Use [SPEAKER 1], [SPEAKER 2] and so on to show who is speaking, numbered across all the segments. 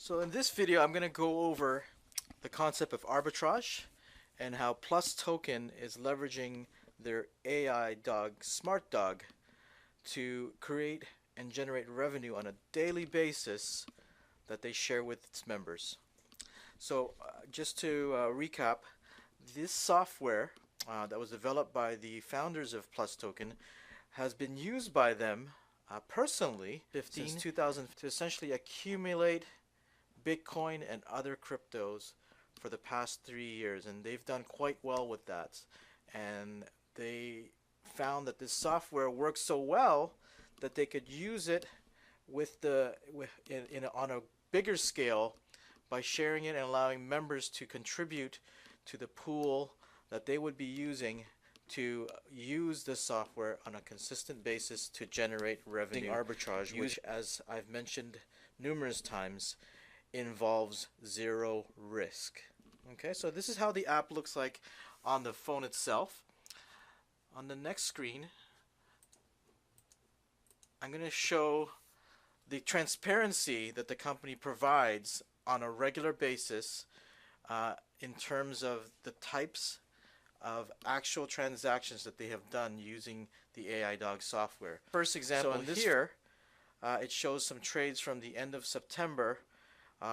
[SPEAKER 1] So in this video, I'm going to go over the concept of arbitrage and how Plus Token is leveraging their AI dog, Smart Dog, to create and generate revenue on a daily basis that they share with its members. So just to recap, this software that was developed by the founders of Plus Token has been used by them personally since 2000 to essentially accumulate Bitcoin and other cryptos for the past 3 years, and they've done quite well with that. And they found that this software works so well that they could use it on a bigger scale by sharing it and allowing members to contribute to the pool that they would be using to use the software on a consistent basis to generate revenue. Arbitrage, which, as I've mentioned numerous times, involves zero risk. Okay, so this is how the app looks like on the phone itself. On the next screen, I'm going to show the transparency that the company provides on a regular basis in terms of the types of actual transactions that they have done using the AI Dog software. First example, so here, it shows some trades from the end of September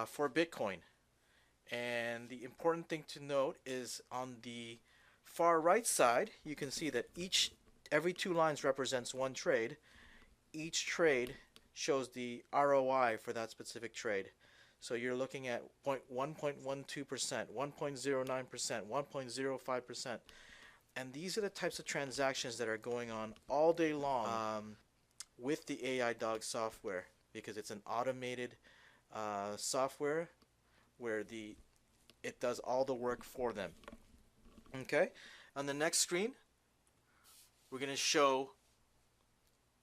[SPEAKER 1] for Bitcoin. And the important thing to note is on the far right side, you can see that every two lines represents one trade. Each trade shows the ROI for that specific trade. So you're looking at 1.12%, 1.09%, 1.05%. And these are the types of transactions that are going on all day long with the AI Dog software, because it's an automated software where it does all the work for them. Okay, on the next screen, we're going to show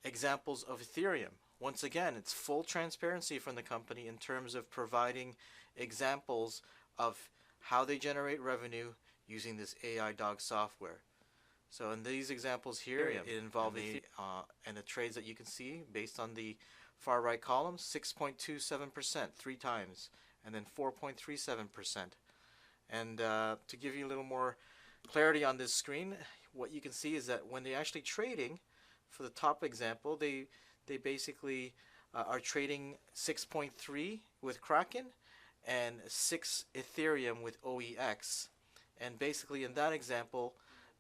[SPEAKER 1] examples of Ethereum. Once again, it's full transparency from the company in terms of providing examples of how they generate revenue using this AI Dog software. So in these examples here, it involves and the trades that you can see based on the far right column, 6.27% 3 times, and then 4.37%. And to give you a little more clarity on this screen, what you can see is that when they're actually trading, for the top example, they basically are trading 6.3 with Kraken and 6 Ethereum with OEX. And basically in that example,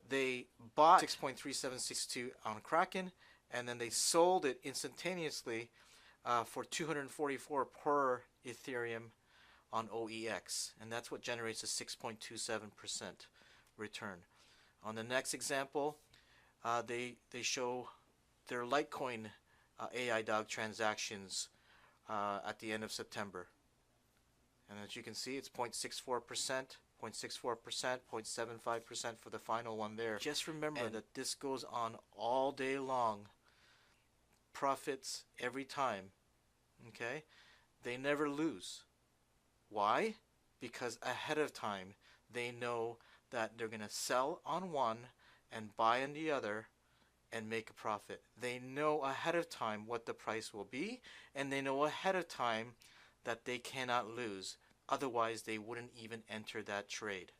[SPEAKER 1] they bought 6.3762 on Kraken, and then they sold it instantaneously for 244 per Ethereum on OEX, and that's what generates a 6.27% return. On the next example, they show their Litecoin AI Dog transactions at the end of September, and as you can see, it's 0.64%, 0.64%, 0.75% for the final one there. Just remember that this goes on all day long. Profits every time. Okay, they never lose. Why? Because ahead of time they know that they're going to sell on one and buy on the other and make a profit. They know ahead of time what the price will be, and they know ahead of time that they cannot lose. Otherwise, they wouldn't even enter that trade.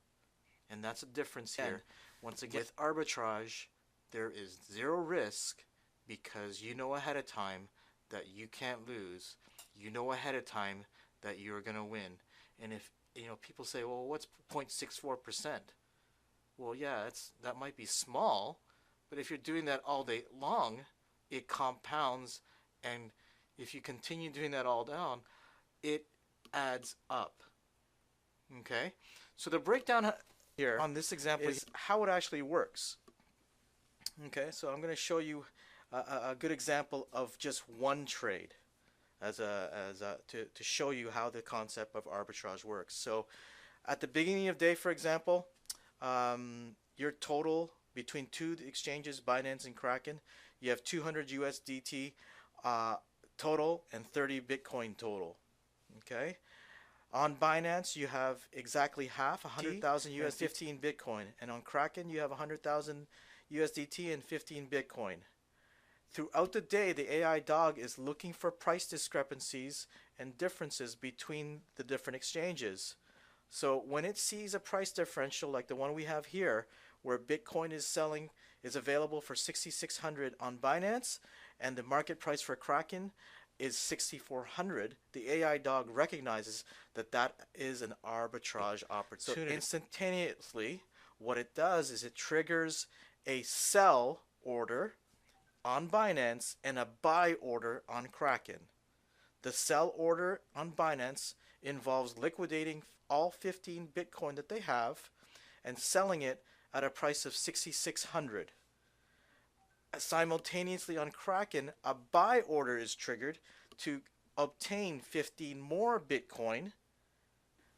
[SPEAKER 1] And that's a difference here. Once again, with arbitrage, there is zero risk because you know ahead of time that you can't lose. You know ahead of time that you're going to win. And if people say, well, what's 0.64%? Well, yeah, that might be small, but if you're doing that all day long, it compounds, and if you continue doing that all down, it adds up. Okay, so the breakdown here on this example is how it actually works. Okay, so I'm going to show you a good example of just one trade to show you how the concept of arbitrage works. So at the beginning of day, for example, your total between two exchanges, Binance and Kraken, you have 200 USDT total and 30 Bitcoin total. Okay, on Binance you have exactly half, 100,000 USDT, 15 Bitcoin, and on Kraken you have 100,000 USDT and 15 Bitcoin. Throughout the day, the AI dog is looking for price discrepancies and differences between the different exchanges. So when it sees a price differential like the one we have here, where Bitcoin is available for 6,600 on Binance, and the market price for Kraken is 6,400, the AI dog recognizes that that is an arbitrage opportunity. So instantaneously, what it does is it triggers a sell order on Binance and a buy order on Kraken. The sell order on Binance involves liquidating all 15 Bitcoin that they have and selling it at a price of 6,600. Simultaneously on Kraken, a buy order is triggered to obtain 15 more Bitcoin,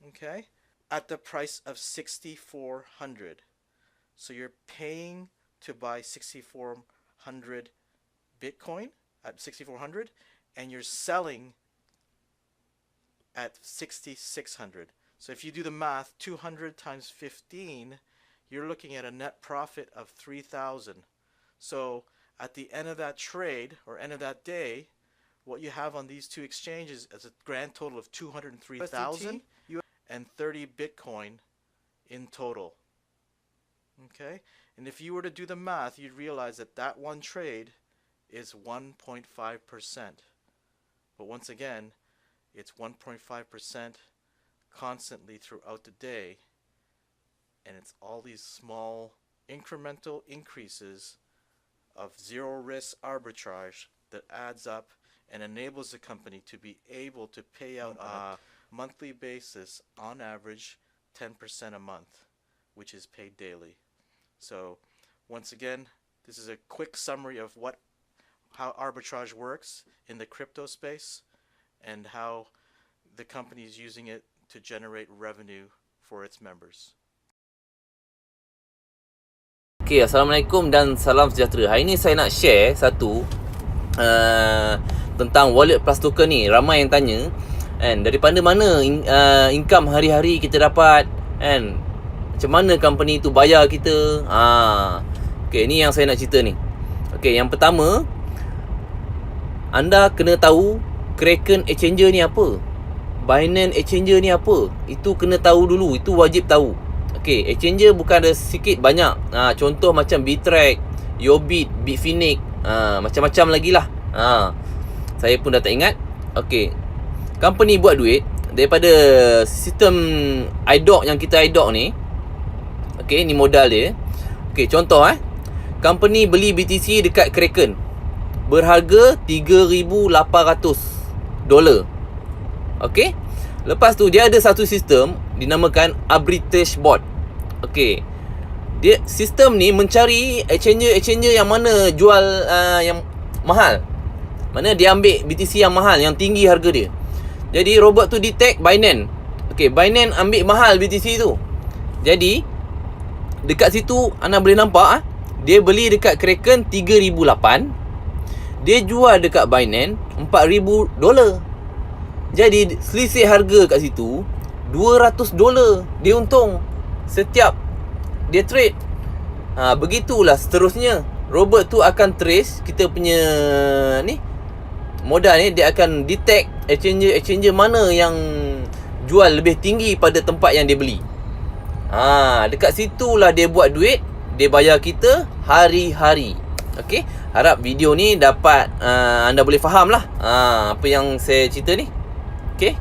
[SPEAKER 1] okay, at the price of 6,400. So you're paying to buy 6,400 Bitcoin at 6,400, and you're selling at 6,600. So if you do the math, 200 times 15, you're looking at a net profit of 3,000. So at the end of that trade, or end of that day, what you have on these two exchanges is a grand total of 203,000 and 30 Bitcoin in total. Okay? And if you were to do the math, you'd realize that that one trade is 1.5%. But once again, it's 1.5% constantly throughout the day. And it's all these small incremental increases of zero risk arbitrage that adds up and enables the company to be able to pay out on a monthly basis, on average, 10% a month, which is paid daily. So once again, this is a quick summary of how arbitrage works in the crypto space and how the company is using it to generate revenue for its members.
[SPEAKER 2] Okay, Assalamualaikum dan salam sejahtera. Hari ni saya nak share satu tentang wallet plus token ni. Ramai yang tanya, kan, daripada mana income hari-hari kita dapat, kan? Macam mana company tu bayar kita? Okay, ni yang saya nak cerita ni. Okay, yang pertama, anda kena tahu Kraken Exchanger ni apa, Binance Exchanger ni apa. Itu kena tahu dulu, itu wajib tahu. Okay, exchanger bukan ada sikit, banyak. Contoh macam Bittrex, Yobit, Bitfinex, macam-macam lagi lah. Saya pun dah tak ingat. Okay, company buat duit daripada sistem IDOC yang kita IDOC ni. Okay, ni modal dia. Okay, contoh company beli BTC dekat Kraken berharga $3,800. Okay, lepas tu dia ada satu sistem dinamakan arbitrage bot. Okay, dia sistem ni mencari exchanger yang mana jual yang mahal, mana dia ambil BTC yang mahal, yang tinggi harga dia. Jadi robot tu detect Binance. Okay, Binance ambil mahal BTC tu. Jadi dekat situ anda boleh nampak dia beli dekat Kraken $3,800, dia jual dekat Binance $4,000. Jadi selisih harga kat situ $200 dia untung setiap dia trade. Begitulah seterusnya. Robot tu akan trace kita punya ni modal ni, dia akan detect exchanger mana yang jual lebih tinggi pada tempat yang dia beli. Dekat situlah dia buat duit, dia bayar kita hari-hari. Okey, harap video ni dapat anda boleh faham lah apa yang saya cerita ni. Okey.